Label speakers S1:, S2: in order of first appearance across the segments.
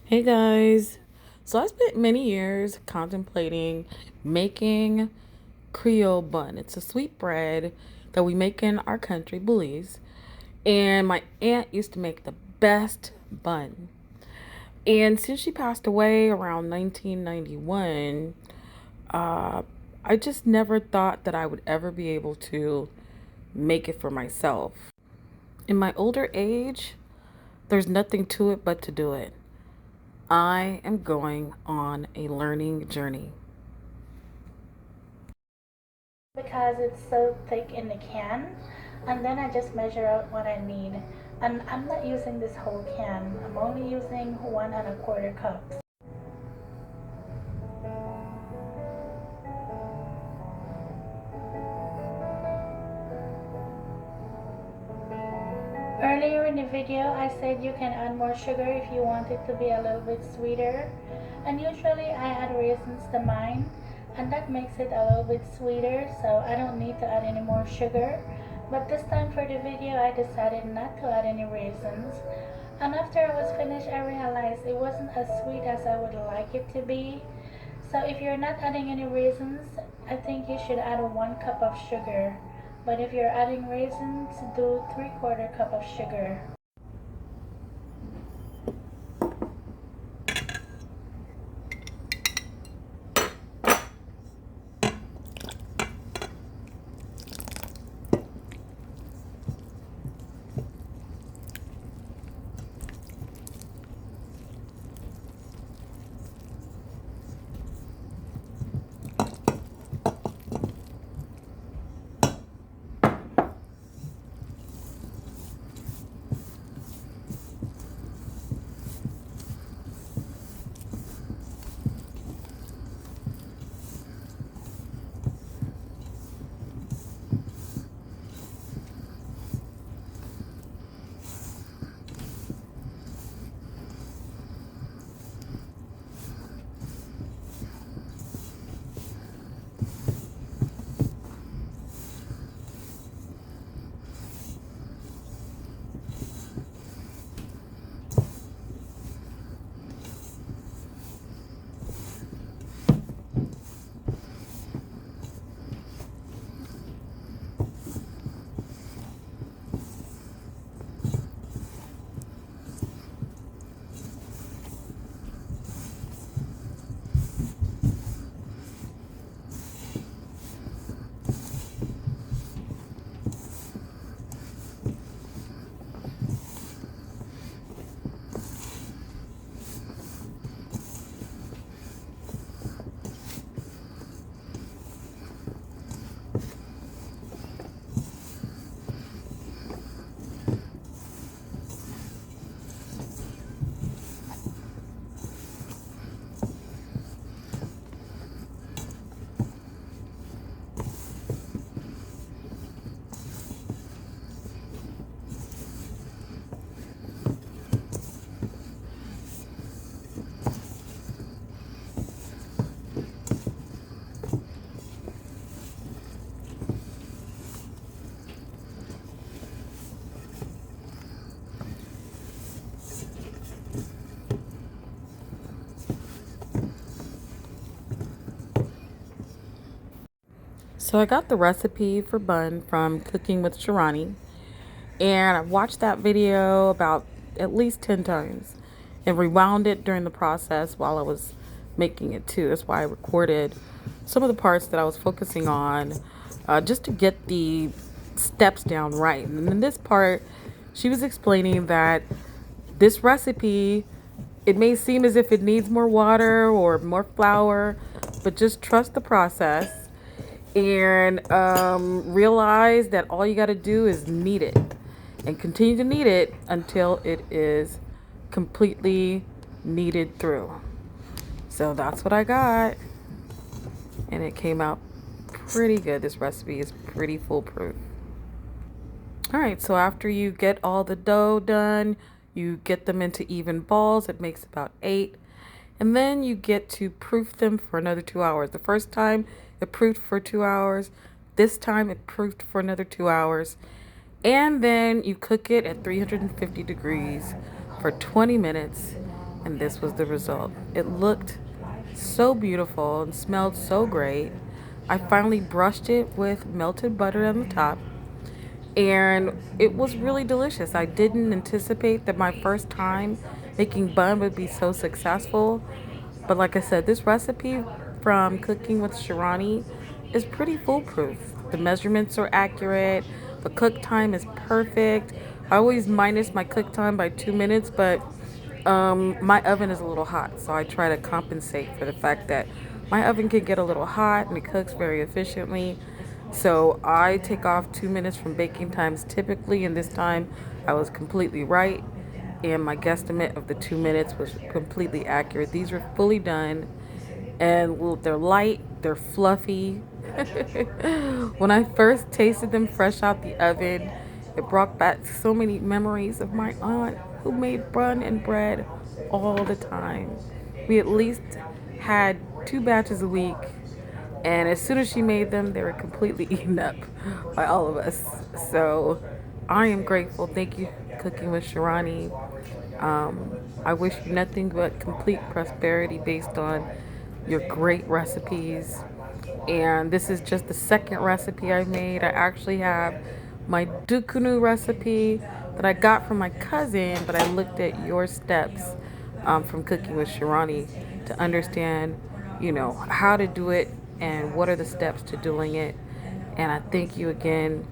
S1: Hey guys, so I spent many years contemplating making creole bun. It's a sweet bread that we make in our country, Belize, and my aunt used to make the best bun. And since she passed away around 1991, uh, I just never thought that I would ever be able to make it for myself. In my older age, there's nothing to it but to do it. I am going on a learning journey.
S2: Because it's so thick in the can, and then I just measure out what I need. And I'm not using this whole can, I'm only using 1 1/4 cups. Earlier in the video I said you can add more sugar if you want it to be a little bit sweeter, and usually I add raisins to mine, and that makes it a little bit sweeter, so I don't need to add any more sugar. But this time for the video I decided not to add any raisins, and after I was finished I realized it wasn't as sweet as I would like it to be. So if you're not adding any raisins, I think you should add 1 cup of sugar. But if you're adding raisins, do 3/4 cup of sugar.
S1: So I got the recipe for bun from Cooking with Sharani, and I watched that video about at least 10 times and rewound it during the process while I was making it too. That's why I recorded some of the parts that I was focusing on, just to get the steps down right. And in this part, she was explaining that this recipe, it may seem as if it needs more water or more flour, but just trust the process and realize that all you got to do is knead it and continue to knead it until it is completely kneaded through. So that's what I got, and it came out pretty good. This recipe is pretty foolproof. All right, so after you get all the dough done, you get them into even balls. It makes about 8. And then you get to proof them for another 2 hours. The first time it proofed for 2 hours. This time it proofed for another 2 hours. And then you cook it at 350 degrees for 20 minutes. and this was the result. It looked so beautiful and smelled so great. I finally brushed it with melted butter on the top, and it was really delicious. I didn't anticipate that my first time making bun would be so successful, but like I said, this recipe from Cooking with Shirani is pretty foolproof. The measurements are accurate, the cook time is perfect. I always minus my cook time by 2 minutes, but my oven is a little hot, so I try to compensate for the fact that my oven can get a little hot and it cooks very efficiently. So I take off 2 minutes from baking times typically, and this time I was completely right, and my guesstimate of the 2 minutes was completely accurate. These are fully done, and they're light, they're fluffy. When I first tasted them fresh out the oven, it brought back so many memories of my aunt who made bun and bread all the time. We at least had 2 batches a week, and as soon as she made them, they were completely eaten up by all of us. So I am grateful. Thank you, Cooking with Shirani. I wish you nothing but complete prosperity based on your great recipes. And this is just the second recipe I made. I actually have my dukunu recipe that I got from my cousin, but I looked at your steps from Cooking with Shirani to understand, how to do it and what are the steps to doing it. And I thank you again.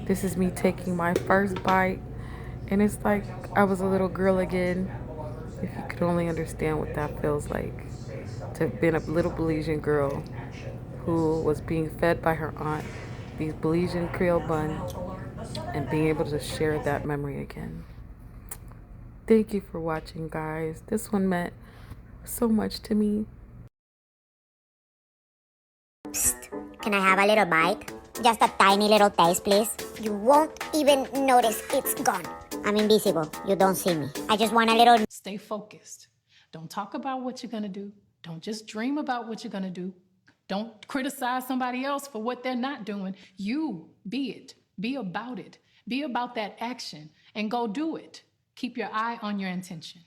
S1: This is me taking my first bite, and it's like I was a little girl again. If you could only understand what that feels like to have been a little Belizean girl who was being fed by her aunt these Belizean creole buns and being able to share that memory again. Thank you for watching, guys. This one meant so much to me.
S3: Can I have a little bite? Just a tiny little taste, please. You won't even notice it's gone. I'm invisible. You don't see me. I just want a little...
S4: Stay focused. Don't talk about what you're going to do. Don't just dream about what you're going to do. Don't criticize somebody else for what they're not doing. You be it. Be about it. Be about that action and go do it. Keep your eye on your intention.